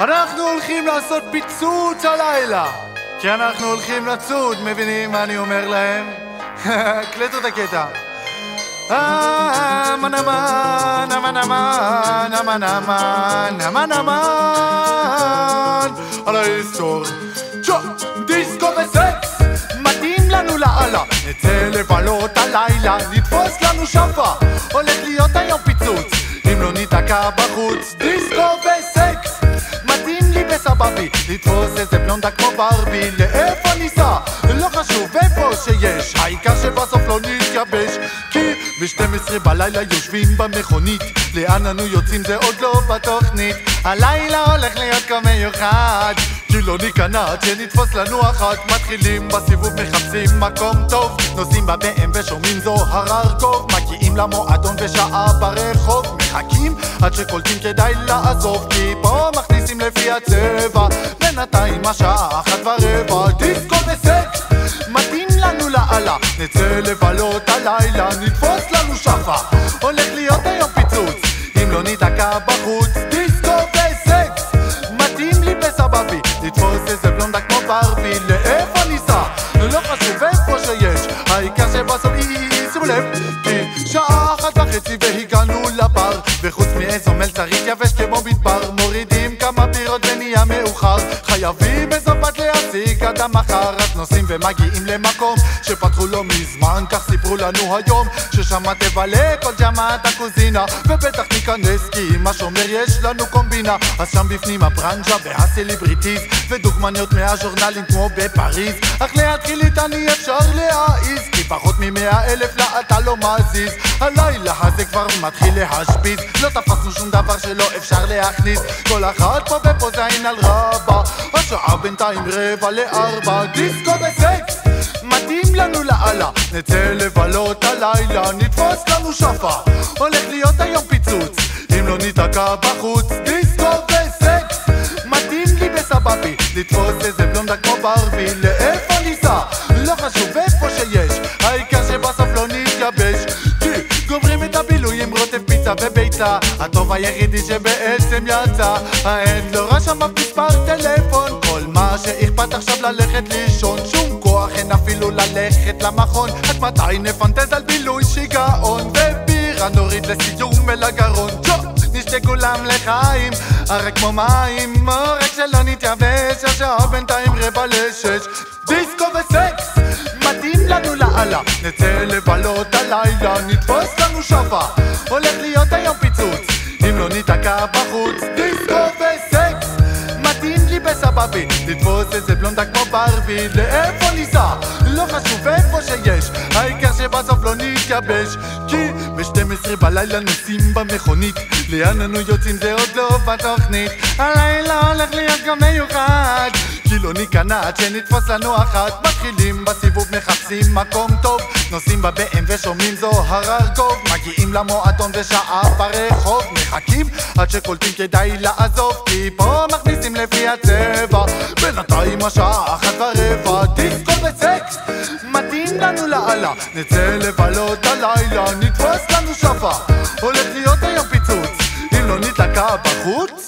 אנחנו הולכים לעשות פיצוץ הלילה, כי אנחנו הולכים לצוד, מבינים מה אני אומר להם? קלטו את הקטע. אמן אמן, אמן אמן, אמן אמן, אמן אמן על ההיסטור. דיסקו וסקס מתאים לנו לאללה, נצא לבלות הלילה, נתפוס לנו שפה, הולך להיות היום פיצוץ אם לא ניתקע בחוץ. דיסקו וסקס מתאים לי בסבבי, לתפוס איזה בלונדה כמו ברבי. לאיפה ניסע? לא חשוב איפה שיש, העיקר שבסוף לא נתייבש. כי ב-12 בלילה יושבים במכונית, לאן אנו יוצאים זה עוד לא בתוכנית. הלילה הולך להיות כה מיוחד, כי לא ניכנע עד שנתפוס לנו אחת. מתחילים בסיבוב, מחפשים מקום טוב, נוסעים ב-BM ושומעים זוהר ארגוב, מגיעים למועדון ושעה ברחוב, מחכים עד שקולטים כדאי לעזוב, כי פה מכניסים לפי הצבע. בינתיים השעה 1:15. דיסקו וסקס מתאים לנו לאללה, נצא לבלות הלילה, נתפוס לנו שפה, הולך להיות היום פיצוץ אם לא ניתקע בחוץ. דיסקו וסקס מתאים לי בסבבי, לתפוס איזה בלונדה כמו ברבי. לאיפה ניסע? לא חשוב איפה שיש, העיקר שבסוף שימו לב, כי שעה 1:30 והגענו לבר, וחוץ מאיזו מלצרית יבש כמו מדבר, מורידים כמה בירות ונהיה מאוחר, חייבים איזו בת להשיג עד המחר. אז נוסעים ומגיעים למקום שפתחו לא מזמן, כך סיפרו לנו היום, ששם תבלה כל ג'מעת הקוזינה, ובטח ניכנס כי עם השומר יש לנו קומבינה. אז שם בפנים הברנז'ה והסלבריטיז, ודוגמניות מהז'ורנלים כמו בפריז, אך להתחיל איתן אי אפשר להעיז, כי פחות מ100,000 לה אתה לא מזיז. הלילה הזה כבר מתחיל להשפיז, לא תפסנו שום דבר שלא אפשר להכניס, כל אחת פה בפוזה אין על רבה, השעה בינתיים 3:45. דיסקו וסקס מתאים לנו לאללה, נצא לבלות הלילה, נתפוס לנו שפה, הולך להיות היום פיצוץ אם לא ניתקע בחוץ. דיסקו וסקס מתאים לי בסבבי, לתפוס איזה בלונדה כמו ברבי. לאיפה ניסע? לא חשוב איפה שיש, העיקר שבסוף לא נתייבש, כי גומרים את הבילוי עם רוטב פיצה וביצה, הטוב היחידי שבעצם יצא. העד לא רשם אף מספר טלפון, כל מה שאכפת עכשיו ללכת לישון, שום כוח אין אפילו ללכת למכון. עד מתי נפנטז על בילוי שיגעון, ובירה נוריד לסיום ולגרון, נשתה כולם לחיים, הרק כמו מים, רק שלא נתייבש, השעה בינתיים 5:45. דיסקו וסקס מתאים לנו לאללה, נצא לבלות הלילה, נתפוס לנו שפה, הולך להיות היום פיצוץ אם לא ניתקע בחוץ. דיסקו וסקס מתאים לי בסבבי, לתפוס איזה בלונדה כמו ברבי. לאיפה ניסע? לא חשוב איפה שיש, העיקר שבסוף לא נתייבש, כי ב-12 בלילה נוסעים במכונית, לאן אנו יוצאים זה עוד לא בתוכנית. הלילה הולך להיות גם מיוחד, כי לא ניכנע עד שנתפוס לנו אחת. מתחילים בסיבוב, מחפשים מקום טוב, נוסעים ב-BM ושומעים זוהר ארגוב, מגיעים למועדון ושעה ברחוב, מחכים עד שקולטים כדאי לעזוב, כי פה מכניסים לפי הצבע. בינתיים השעה 1:15. דיסקו וסקס מתאים לנו לאללה, נצא לבלות הלילה, נתפוס לנו שפה, הולך להיות היום פיצוץ אם לא ניתקע בחוץ.